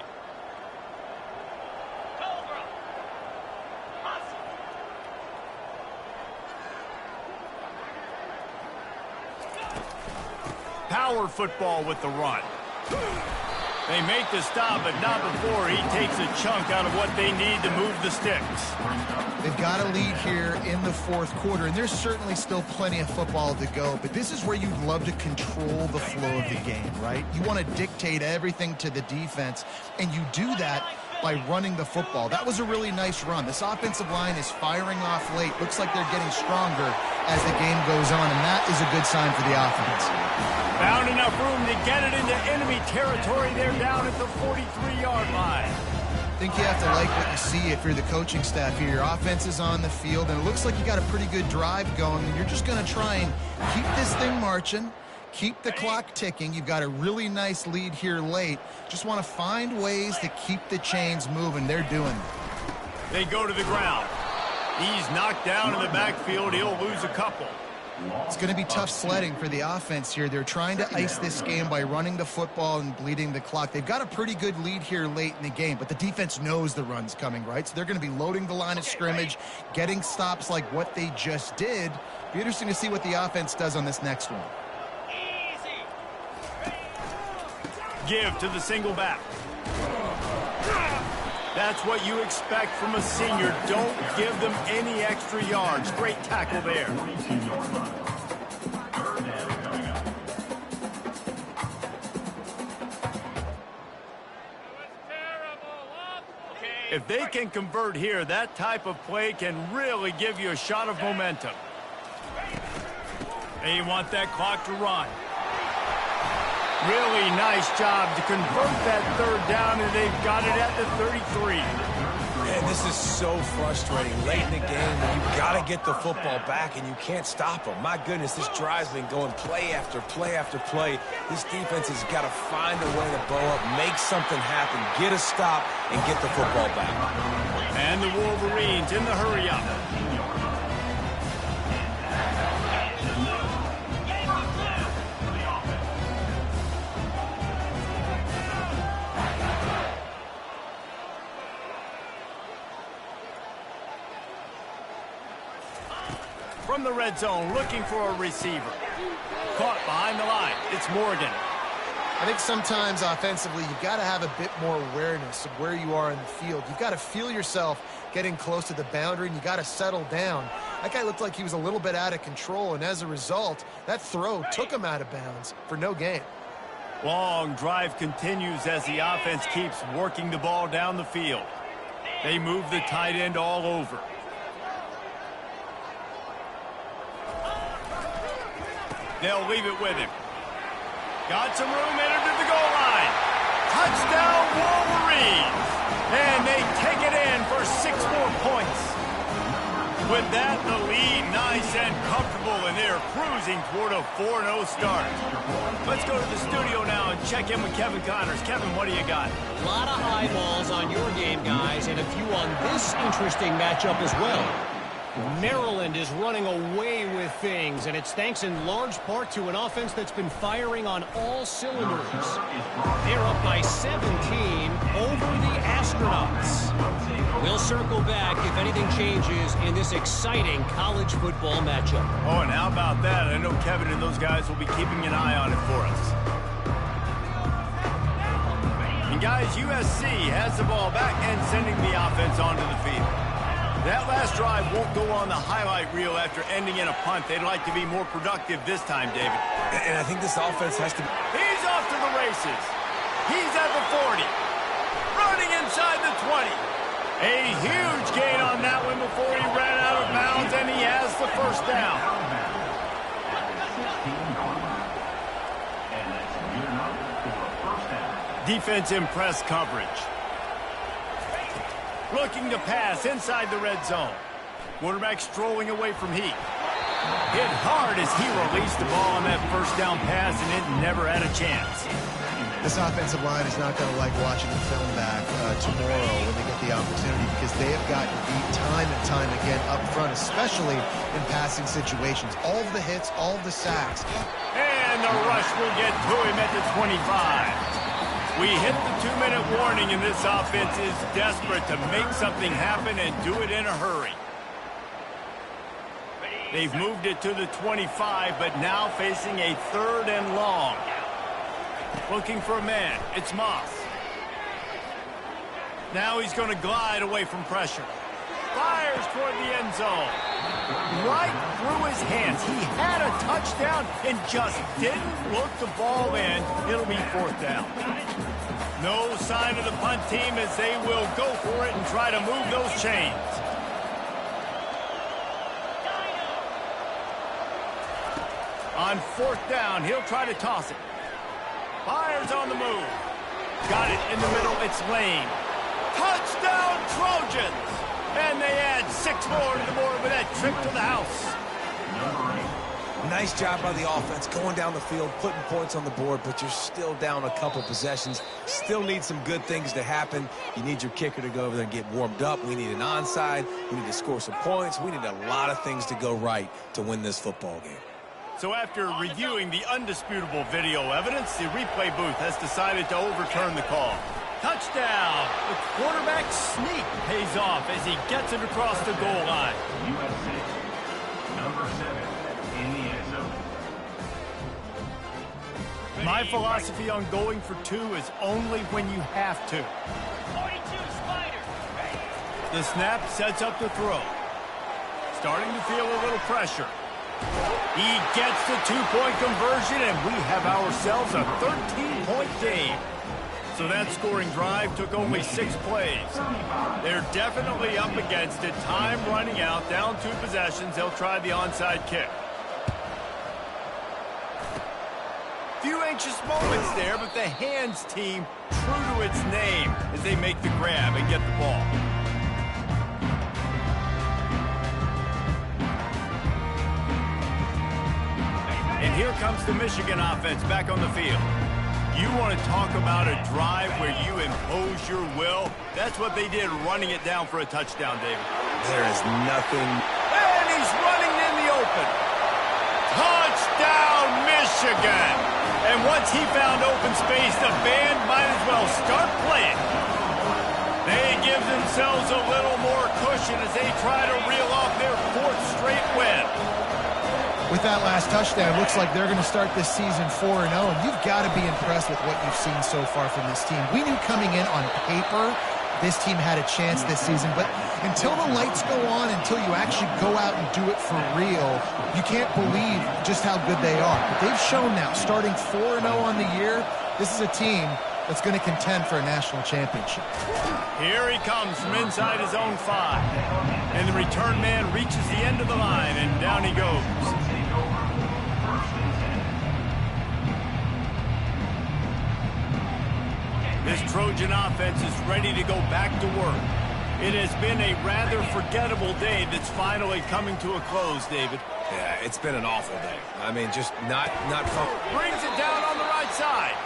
Power football with the run. They make the stop, but not before he takes a chunk out of what they need to move the sticks. They've got a lead here in the fourth quarter, and there's certainly still plenty of football to go, but this is where you'd love to control the flow of the game, right? You want to dictate everything to the defense, and you do that by running the football. That was a really nice run. This offensive line is firing off late. Looks like they're getting stronger as the game goes on, and that is a good sign for the offense. Found enough room to get it into enemy territory. They're down at the 43-yard line. I think you have to like what you see if you're the coaching staff here. Your offense is on the field, and it looks like you got a pretty good drive going, and you're just going to try and keep this thing marching, keep the clock ticking. You've got a really nice lead here late. Just want to find ways to keep the chains moving. They're doing it. They go to the ground. He's knocked down in the backfield. He'll lose a couple. It's going to be tough sledding for the offense here. They're trying to ice this game by running the football and bleeding the clock. They've got a pretty good lead here late in the game, but the defense knows the run's coming, right? So they're going to be loading the line of scrimmage, getting stops like what they just did. Be interesting to see what the offense does on this next one. Give to the single back. That's what you expect from a senior. Don't give them any extra yards. Great tackle there. If they can convert here, that type of play can really give you a shot of momentum. They want that clock to run. Really nice job to convert that 3rd down, and they've got it at the 33. Man, this is so frustrating. Late in the game, you've got to get the football back, and you can't stop them. My goodness, this drive's been going play after play after play. This defense has got to find a way to blow up, make something happen, get a stop, and get the football back. And the Wolverines in the hurry-up. from the red zone, looking for a receiver. Caught behind the line. It's Morgan. I think sometimes offensively you've got to have a bit more awareness of where you are in the field. You've got to feel yourself getting close to the boundary, and you got to settle down. That guy looked like he was a little bit out of control, and as a result, that throw took him out of bounds for no gain. Long drive continues as the offense keeps working the ball down the field. They move the tight end all over. They'll leave it with him. Got some room, entered to the goal line. Touchdown, Wolverines! And they take it in for 6 more points. With that, the lead nice and comfortable, and they're cruising toward a 4-0 start. Let's go to the studio now and check in with Kevin Connors. Kevin, what do you got? A lot of eyeballs on your game, guys, and a few on this interesting matchup as well. Maryland is running away with things, and it's thanks in large part to an offense that's been firing on all cylinders. They're up by 17 over the Astronauts. We'll circle back if anything changes in this exciting college football matchup. Oh, and how about that? I know Kevin and those guys will be keeping an eye on it for us. And guys, USC has the ball back and sending the offense onto the field. That last drive won't go on the highlight reel after ending in a punt. They'd like to be more productive this time, David. And I think this offense has to... He's off to the races. He's at the 40. Running inside the 20. A huge gain on that one before he ran out of bounds, and he has the first down. Defense in press coverage. Looking to pass inside the red zone. Quarterback strolling away from Heat. Hit hard as he released the ball on that first down pass, and it never had a chance. This offensive line is not going to like watching the film back tomorrow when they get the opportunity, because they have gotten beat time and time again up front, especially in passing situations. All of the hits, all of the sacks. And the rush will get to him at the 25. We hit the 2-minute warning, and this offense is desperate to make something happen and do it in a hurry. They've moved it to the 25, but now facing a 3rd and long. Looking for a man. It's Moss. Now he's going to glide away from pressure. Fires toward the end zone. Right through his hands. He had a touchdown and just didn't look the ball in. It'll be 4th down. No sign of the punt team as they will go for it and try to move those chains. On 4th down, he'll try to toss it. Fires on the move. Got it in the middle. It's Lane. Touchdown, Trojans! And they add 6 more to the board with that trip to the house. Nice job by the offense going down the field, putting points on the board, but you're still down a couple possessions. Still need some good things to happen. You need your kicker to go over there and get warmed up. We need an onside. We need to score some points. We need a lot of things to go right to win this football game. So after reviewing the undisputable video evidence, the replay booth has decided to overturn the call. Touchdown! The quarterback sneak pays off as he gets it across the goal line. USC, number 7 in the end zone. My philosophy on going for 2 is only when you have to. 42 Spiders. The snap sets up the throw. Starting to feel a little pressure. He gets the 2-point conversion, and we have ourselves a 13-point game. So that scoring drive took only 6 plays. They're definitely up against it. Time running out, down 2 possessions. They'll try the onside kick. Few anxious moments there, but the hands team true to its name as they make the grab and get the ball. And here comes the Michigan offense back on the field. You want to talk about a drive where you impose your will? That's what they did, running it down for a touchdown, David. There is nothing. And he's running in the open. Touchdown, Michigan! And once he found open space, the band might as well start playing. They give themselves a little more cushion as they try to reel off their 4th straight win. With that last touchdown, it looks like they're going to start this season 4-0, and you've got to be impressed with what you've seen so far from this team. We knew coming in on paper this team had a chance this season, but until the lights go on, until you actually go out and do it for real, you can't believe just how good they are. But they've shown now, starting 4-0 on the year, this is a team that's going to contend for a national championship. Here he comes from inside his own 5. And the return man reaches the end of the line, and down he goes. This Trojan offense is ready to go back to work. It has been a rather forgettable day that's finally coming to a close, David. Yeah, it's been an awful day. I mean, just not fun. Brings it down on the right side.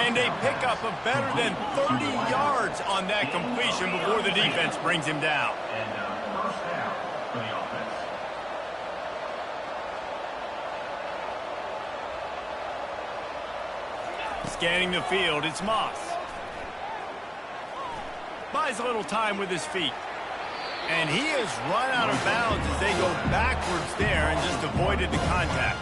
And a pickup of better than 30 yards on that completion before the defense brings him down. And first down for the offense. Scanning the field, it's Moss. Buys a little time with his feet. And he has run out of bounds as they go backwards there and just avoided the contact.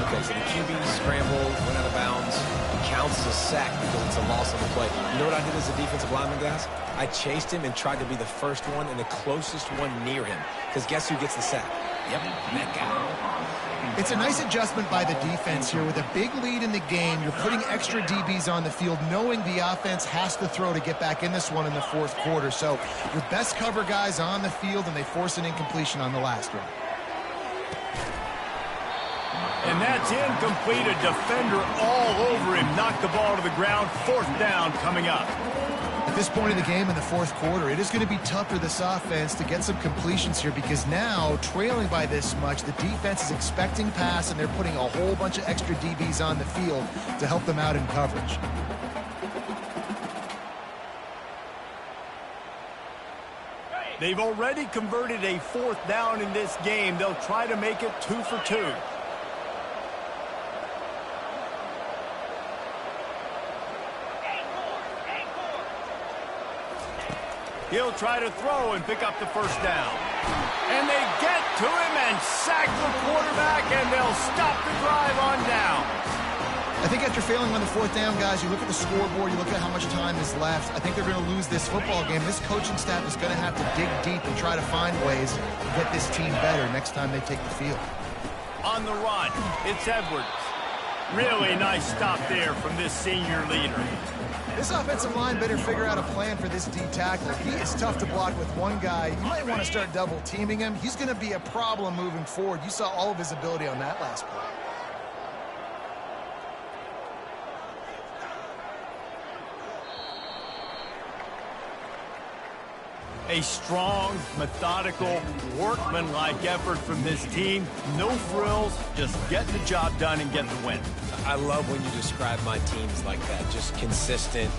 Okay, so the QB scrambled, went out of bounds. It counts as a sack because it's a loss on the play. You know what I did as a defensive lineman, guys? I chased him and tried to be the first one and the closest one near him. Because guess who gets the sack? Yep, that guy. It's a nice adjustment by the defense here. With a big lead in the game, you're putting extra DBs on the field, knowing the offense has to throw to get back in this one in the fourth quarter. So your best cover guys on the field, and they force an incompletion on the last one. And that's incomplete. A defender all over him. Knocked the ball to the ground. Fourth down coming up. At this point in the game in the fourth quarter, it is going to be tough for this offense to get some completions here, because now, trailing by this much, the defense is expecting pass, and they're putting a whole bunch of extra DBs on the field to help them out in coverage. They've already converted a fourth down in this game. They'll try to make it 2 for 2. He'll try to throw and pick up the first down. And they get to him and sack the quarterback, and they'll stop the drive on down. I think after failing on the fourth down, guys, you look at the scoreboard, you look at how much time is left. I think they're going to lose this football game. This coaching staff is going to have to dig deep and try to find ways to get this team better next time they take the field. On the run, it's Edwards. Really nice stop there from this senior leader. This offensive line better figure out a plan for this D tackle. He is tough to block with one guy. You might want to start double teaming him. He's going to be a problem moving forward. You saw all of his ability on that last play. A strong, methodical, workman-like effort from this team. No frills, just get the job done and get the win. I love when you describe my teams like that. Just consistent,